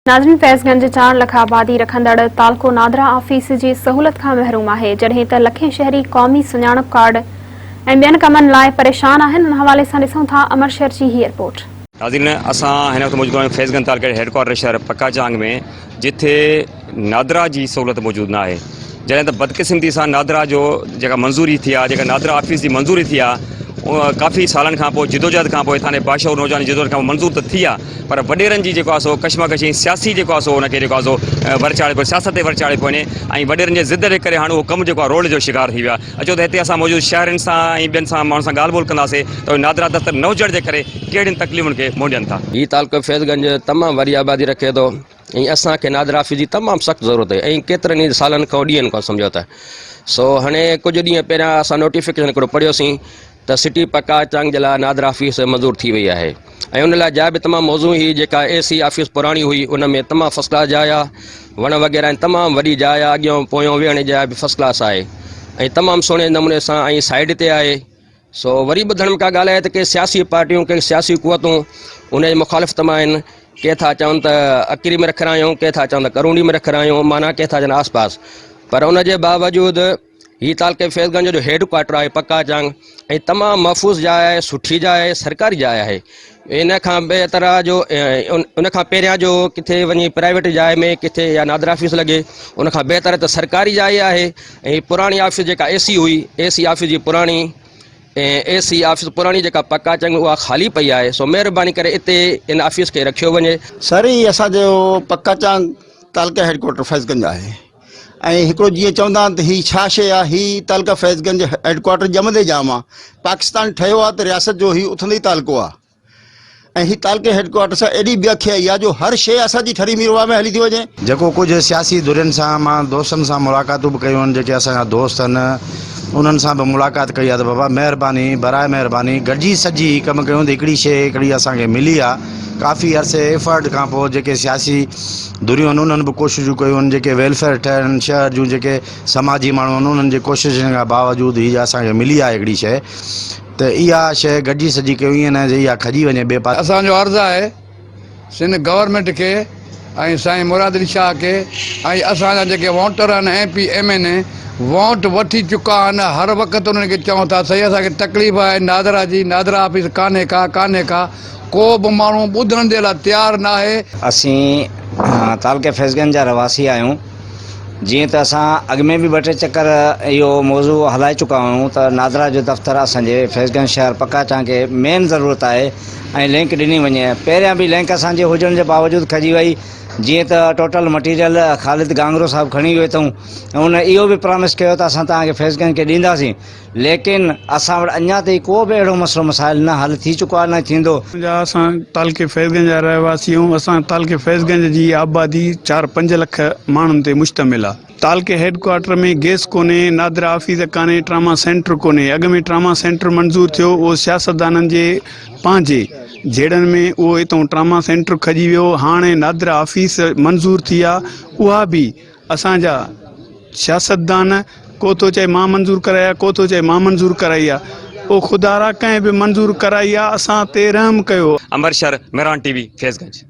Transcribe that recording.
नाज़रीन, फैज़गंज 4 लख आबादी रखंदड़ तालको नादरा ऑफिस जी सहूलत खां महरूम आहे, जड॒हिं त लखें शहरी क़ौमी सुञाणप कार्ड ऐं ॿियनि कमनि लाइ परेशान आहिनि। उन हवाले सां ॾिसूं था अमर शहर जी ही रिपोर्ट। नाज़रीन, असां हिन वक़्तु मौजूदु आहियूं फैज़गंज तालुके हेडक्वार्टर शहर पक्काचांग में, जिथे नादरा जी सहूलत मौजूदु न आहे। जॾहिं त बदकिस्मती सां नादरा जो जेका मंज़ूरी थी आहे, जेका नादरा ऑफिस जी मंज़ूरी थी आहे, काफ़ी सालनि खां पोइ जिदोजहद खां पोइ थाने बादशाह नौजवान जिदोजहद खां मंज़ूर त थी आहे, पर वॾेरनि जी जेको आहे सो कशमकशी सियासी जेको आहे सो हुनखे जेको आहे सो वरचाड़े पियो, सियासत ते वरचाड़े पियो वञे ऐं वॾेरनि जे ज़िद जे करे हाणे उहो कमु जेको आहे रोड जो शिकार थी वियो आहे। अचो त हिते असां मौजूदु शहरनि सां ऐं ॿियनि सां माण्हुनि सां ॻाल्हि ॿोल कंदासीं त नादरा दफ़्तर न हुजण जे करे कहिड़ियुनि तकलीफ़ुनि खे मोड़नि था। ही तालुको फैज़गंज तमामु वॾी आबादी रखे थो ऐं असांखे नादरा ऑफिस जी तमामु सख़्तु ज़रूरत आहे ऐं केतिरनि ई सालनि खां ॾींहंनि खां सम्झो त। सो हाणे कुझु ॾींहं पहिरियां असां नोटिफिकेशन हिकिड़ो पढ़ियोसीं त सिटी पक्काचांग जे लाइ नादरा ऑफिस मंज़ूर थी वई आहे ऐं उन लाइ जाइ बि तमामु मौज़ूद हुई। जेका AC ऑफिस पुराणी हुई उन में तमामु फर्स्ट क्लास जाइ आहे, वण वग़ैरह आहिनि, तमामु वॾी जाइ आहे, अॻियां पोयों वेहण जी जाइ बि फर्स्ट क्लास आहे ऐं तमामु सुहिणे नमूने सां ऐं साइड ते आहे। सो वरी ॿुधण में का ॻाल्हि आहे त के सियासी पार्टियूं, के सियासी क़ुवतूं उन जे मुखालिफ़त में आहिनि। के था चवनि त अकिरी में रखंदा आहियूं, के था चवनि त करूंडी में रखंदा आहियूं, माना के था चवनि आस पास। पर उन जे बावजूदि ही तालुके फैज़गंज जो हेड क्वार्टर आहे पक्काचांग ऐं तमामु महफ़ूज़ जाइ आहे, सुठी जाइ आहे, सरकारी जाइ आहे। इन खां ॿिए तरह जो उन खां पहिरियां जो किथे वञी प्राइवेट जाइ में किथे या नादरा ऑफिस लॻे, उन खां ॿिए तरह त सरकारी जाइ आहे। ऐं पुराणी ऑफिस जेका AC हुई, AC ऑफिस जी पुराणी AC ऑफिस पुराणी जेका पक्काचांग उहा ख़ाली पई आहे। सो महिरबानी करे इते इन ऑफिस खे रखियो वञे। सर ही असांजो पक्काचांग तालुका हेडक्वार्टर फैज़गंज आहे ऐं हिकिड़ो जीअं चवंदा आहिनि त ही छा शइ आहे, ही तालुका फैज़गंज हेडक्वार्टर ॼमंदे जाम आहे। पाकिस्तान ठहियो आहे त रियासत जो ही उथंदे तालुको आहे ऐं ही तालुके हेडक्वार्टर सां एॾी ॿियखियाई आहे जो हर शइ असांजी ठरी मीरवा में हली थी वञे। जेको कुझु सियासी धुरियुनि सां मां दोस्तनि सां मुलाक़ातूं बि कयूं आहिनि, जेके असांजा दोस्त आहिनि उन्हनि सां बि मुलाक़ात कई आहे त बाबा महिरबानी बराए महिरबानी गॾिजी सॼी कमु कयूं त हिकिड़ी शइ हिकिड़ी असांखे मिली आहे। काफ़ी अरसे एफर्ट खां पोइ जेके सियासी धुरियूं आहिनि उन्हनि बि कोशिशूं कयूं आहिनि, जेके वेलफेयर ठहियनि शहर जूं जेके समाजी माण्हू आहिनि उन्हनि जे कोशिशुनि खां बावजूदि हीअ असांखे मिली आहे हिकिड़ी शइ। त इहा शइ गॾिजी सॼी कयूं, ईअं न इहा खजी वञे ॿिए पासे। असांजो अर्ज़ु आहे सिंध गवर्नमेंट खे ऐं साईं मुराद अली शाह खे ऐं असांजा जेके वोटर आहिनि MP MNA वोट वठी चुका आहिनि, हर वक़्तु उन्हनि खे चऊं था सही असांखे तकलीफ़ आहे नादरा जी, नादरा ऑफिस कान्हे का को बि माण्हू ॿुधण जे लाइ तयारु न आहे। असीं तालुके फैज़गंज जा रवासी आहियूं। जीअं त असां अॻु में बि ॿ टे चकर इहो मौज़ू हलाए चुका आहियूं त नादरा जो दफ़्तरु असांजे फैज़गंज शहर पक्काचांग खे मेन ज़रूरत आहे ऐं लिंक ॾिनी वञे। पहिरियां बि लिंक असांजे हुजण जे बावजूदि खजी वई। जीअं त टोटल मटीरियल ख़ालिद गांगरो साहिबु खणी वियो अथऊं ऐं उन इहो बि प्रॉमिस कयो त असां तव्हांखे फैज़गंज खे ॾींदासीं, लेकिन असां वटि अञा ताईं को बि अहिड़ो मसइलो मसाइल न हल थी चुको आहे न थींदो। असां तालुके फैज़गंज जा रहवासी आहियूं। असां तालुके फैज़गंज जी आबादी 4-5 लख माण्हुनि ते मुश्तमिल आहे। तालुके हेडक्वार्टर में गैस कोन्हे, नादरा ऑफिस कान्हे, ट्रामा सेंटर कोन्हे। अॻु में ट्रामा सेंटर मंज़ूर थियो, उहो सियासतदाननि जे पंहिंजे जहिड़नि में उहो हितां ट्रामा सेंटर खजी वियो। हाणे नादरा ऑफिस मंज़ूर थी आहे, उहा बि असांजा सियासतदान को थो चए मां मंज़ूर कराई आहे, को थो चए मां मंज़ूर कराई आहे। उहो खुदारा कंहिं बि मंज़ूर कराई आहे, असां ते रहम कयो। अमर शहर मेहरान TV फैज़गंज।